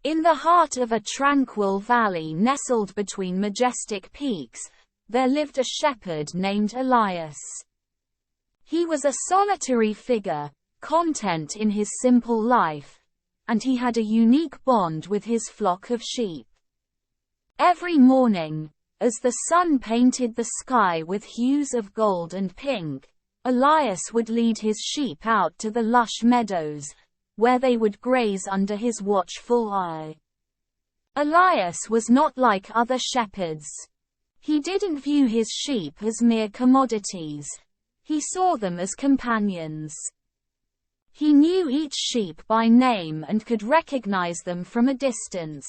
In the heart of a tranquil valley nestled between majestic peaks, there lived a shepherd named Elias. He was a solitary figure, content in his simple life, and he had a unique bond with his flock of sheep. Every morning, as the sun painted the sky with hues of gold and pink, Elias would lead his sheep out to the lush meadows, where they would graze under his watchful eye. Elias was not like other shepherds. He didn't view his sheep as mere commodities. He saw them as companions. He knew each sheep by name and could recognize them from a distance.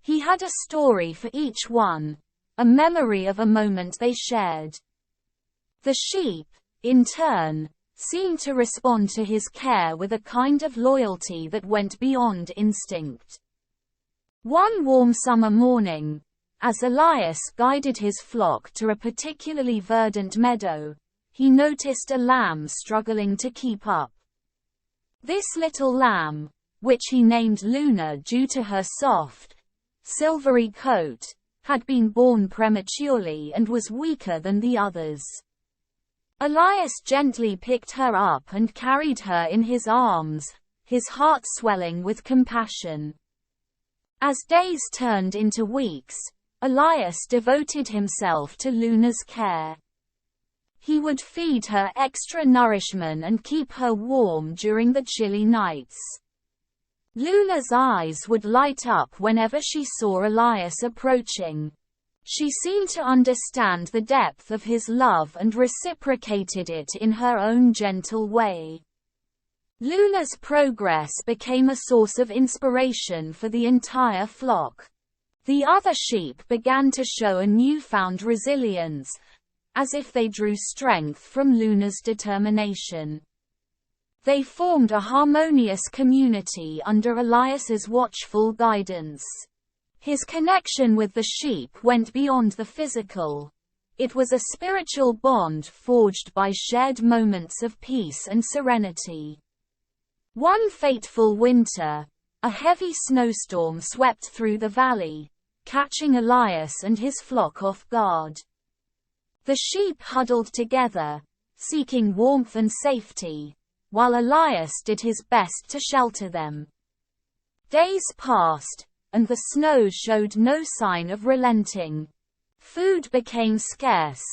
He had a story for each one, a memory of a moment they shared. The sheep, in turn, seemed to respond to his care with a kind of loyalty that went beyond instinct. One warm summer morning, as Elias guided his flock to a particularly verdant meadow, he noticed a lamb struggling to keep up. This little lamb, which he named Luna due to her soft, silvery coat, had been born prematurely and was weaker than the others. Elias gently picked her up and carried her in his arms, his heart swelling with compassion. As days turned into weeks, Elias devoted himself to Luna's care. He would feed her extra nourishment and keep her warm during the chilly nights. Luna's eyes would light up whenever she saw Elias approaching. She seemed to understand the depth of his love and reciprocated it in her own gentle way. Luna's progress became a source of inspiration for the entire flock. The other sheep began to show a newfound resilience, as if they drew strength from Luna's determination. They formed a harmonious community under Elias's watchful guidance. His connection with the sheep went beyond the physical. It was a spiritual bond forged by shared moments of peace and serenity. One fateful winter, a heavy snowstorm swept through the valley, catching Elias and his flock off guard. The sheep huddled together, seeking warmth and safety, while Elias did his best to shelter them. Days passed, and the snow showed no sign of relenting. Food became scarce,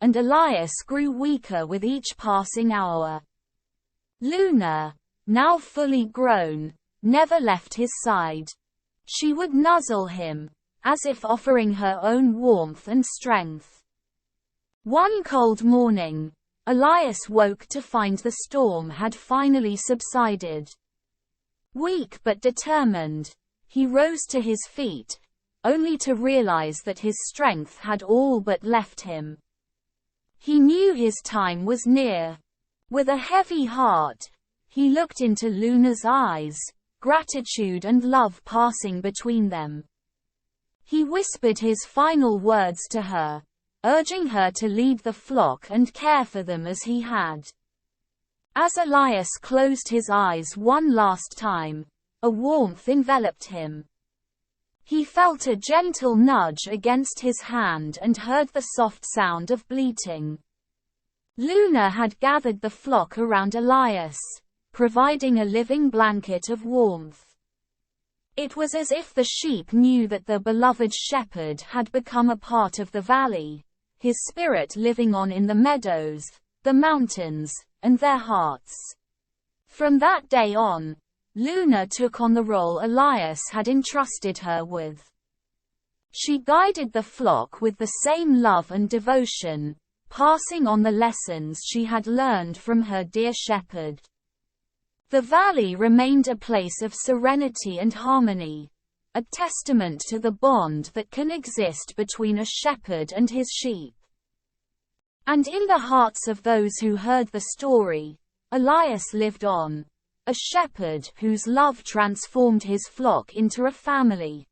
and Elias grew weaker with each passing hour. Luna, now fully grown, never left his side. She would nuzzle him, as if offering her own warmth and strength. One cold morning, Elias woke to find the storm had finally subsided. Weak but determined, he rose to his feet, only to realize that his strength had all but left him. He knew his time was near. With a heavy heart, he looked into Luna's eyes, gratitude and love passing between them. He whispered his final words to her, urging her to lead the flock and care for them as he had. As Elias closed his eyes one last time, a warmth enveloped him. He felt a gentle nudge against his hand and heard the soft sound of bleating. Luna had gathered the flock around Elias, providing a living blanket of warmth. It was as if the sheep knew that the beloved shepherd had become a part of the valley, his spirit living on in the meadows, the mountains, and their hearts. From that day on, Luna took on the role Elias had entrusted her with. She guided the flock with the same love and devotion, passing on the lessons she had learned from her dear shepherd. The valley remained a place of serenity and harmony, a testament to the bond that can exist between a shepherd and his sheep. And in the hearts of those who heard the story, Elias lived on, a shepherd whose love transformed his flock into a family,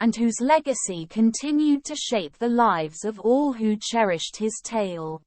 and whose legacy continued to shape the lives of all who cherished his tale.